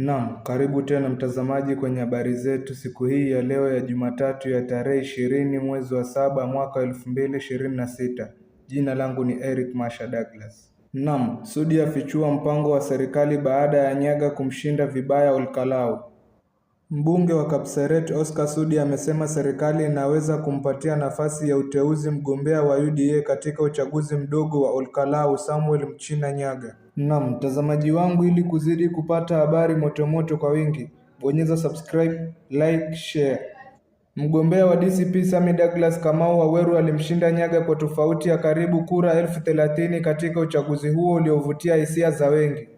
Naam, karibu tena mtazamaji kwenye habari zetu siku hii ya leo ya Jumatatu ya tarehe 20 mwezi wa 7 mwaka 2026. Jina langu ni Eric Masha Douglas. Naam, Sudi afichua mpango wa serikali baada ya Nyaga kumshinda vibaya Olkalau. Mbunge wa Kapseret Oscar Sudi amesema serikali inaweza kumpatia nafasi ya uteuzi mgombea wa UDA katika uchaguzi mdogo wa Olkalau Samuel Mchina Nyaga. Naam, mtazamaji wangu, ili kuzidi kupata habari motomoto kwa wingi, bonyeza subscribe, like, share. Mgombea wa DCP Sami Douglas Kamau Waweru alimshinda Nyaga kwa tofauti ya karibu kura 30,000 katika uchaguzi huo uliovutia hisia za wengi.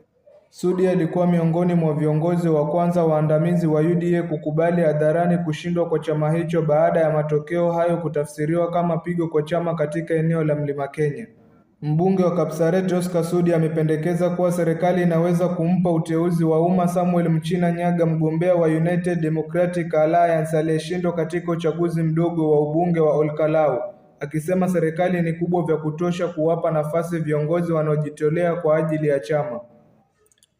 Sudi alikuwa miongoni mwa viongozi wa kwanza waandamizi wa UDA kukubali hadharani kushindwa kwa chama hicho baada ya matokeo hayo kutafsiriwa kama pigo kwa chama katika eneo la Mlima Kenya. Mbunge wa Kapseret Oscar Sudi amependekeza kuwa serikali inaweza kumpa uteuzi wa umma Samuel Mchina Nyaga, mgombea wa United Democratic Alliance aliyeshindwa katika uchaguzi mdogo wa ubunge wa Olkalau, akisema serikali ni kubwa vya kutosha kuwapa nafasi viongozi wanaojitolea kwa ajili ya chama.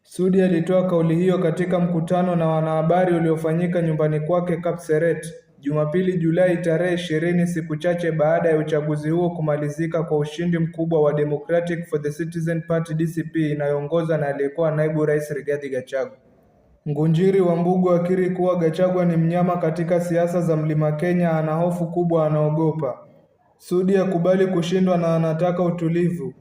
Sudi alitoa kauli hiyo katika mkutano na wanahabari uliofanyika nyumbani kwake Kapseret Jumapili Julai tarehe 20, siku chache baada ya uchaguzi huo kumalizika kwa ushindi mkubwa wa Democratic for the Citizen Party DCP inayoongozwa na aliyekuwa naibu rais Rigathi Gachagua. Ngunjiri wa Mbugu akiri kuwa Gachagua ni mnyama katika siasa za Mlima Kenya, ana hofu kubwa, anaogopa. Sudi akubali kushindwa na anataka utulivu.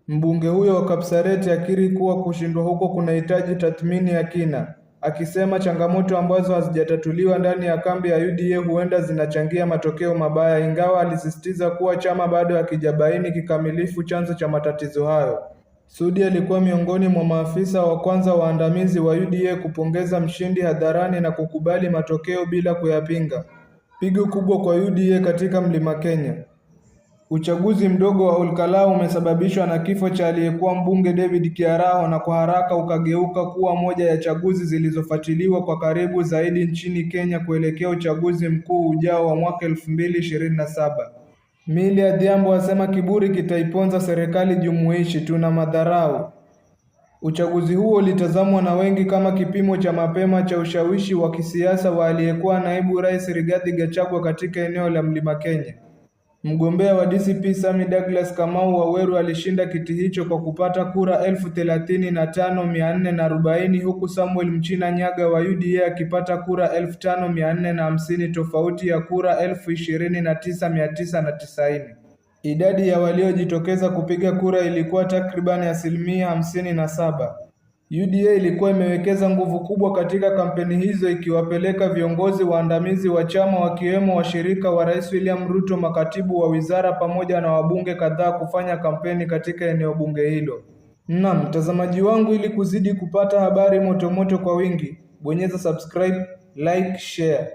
Mbunge huyo wa Kapseret akiri kuwa kushindwa huko kunahitaji tathmini ya kina, akisema changamoto ambazo hazijatatuliwa ndani ya kambi ya UDA huenda zinachangia matokeo mabaya, ingawa alisisitiza kuwa chama bado hakijabaini kikamilifu chanzo cha matatizo hayo. Sudi alikuwa miongoni mwa maafisa wa kwanza waandamizi wa UDA kupongeza mshindi hadharani na kukubali matokeo bila kuyapinga. Pigo kubwa kwa UDA katika Mlima Kenya. Uchaguzi mdogo wa Olkalau umesababishwa na kifo cha aliyekuwa mbunge David Kiaraho na kwa haraka ukageuka kuwa moja ya chaguzi zilizofuatiliwa kwa karibu zaidi nchini Kenya kuelekea uchaguzi mkuu ujao wa mwaka 2027. Millie Adhiambo asema kiburi kitaiponza serikali jumuishi, tuna madharau. Uchaguzi huo ulitazamwa na wengi kama kipimo cha mapema cha ushawishi wa kisiasa wa aliyekuwa naibu rais Rigathi Gachagua katika eneo la Mlima Kenya. Mgombea wa DCP Sami Douglas Kamau Waweru alishinda kiti hicho kwa kupata kura 35,440 huku Samuel Mchina Nyaga wa UDA akipata kura 5,450, tofauti ya kura 29,990. Idadi ya waliojitokeza kupiga kura ilikuwa takriban 57%. UDA ilikuwa imewekeza nguvu kubwa katika kampeni hizo, ikiwapeleka viongozi waandamizi wa chama wakiwemo washirika wa Rais William Ruto, makatibu wa wizara pamoja na wabunge kadhaa kufanya kampeni katika eneo bunge hilo. Naam, mtazamaji wangu, ili kuzidi kupata habari motomoto kwa wingi, bonyeza subscribe, like, share.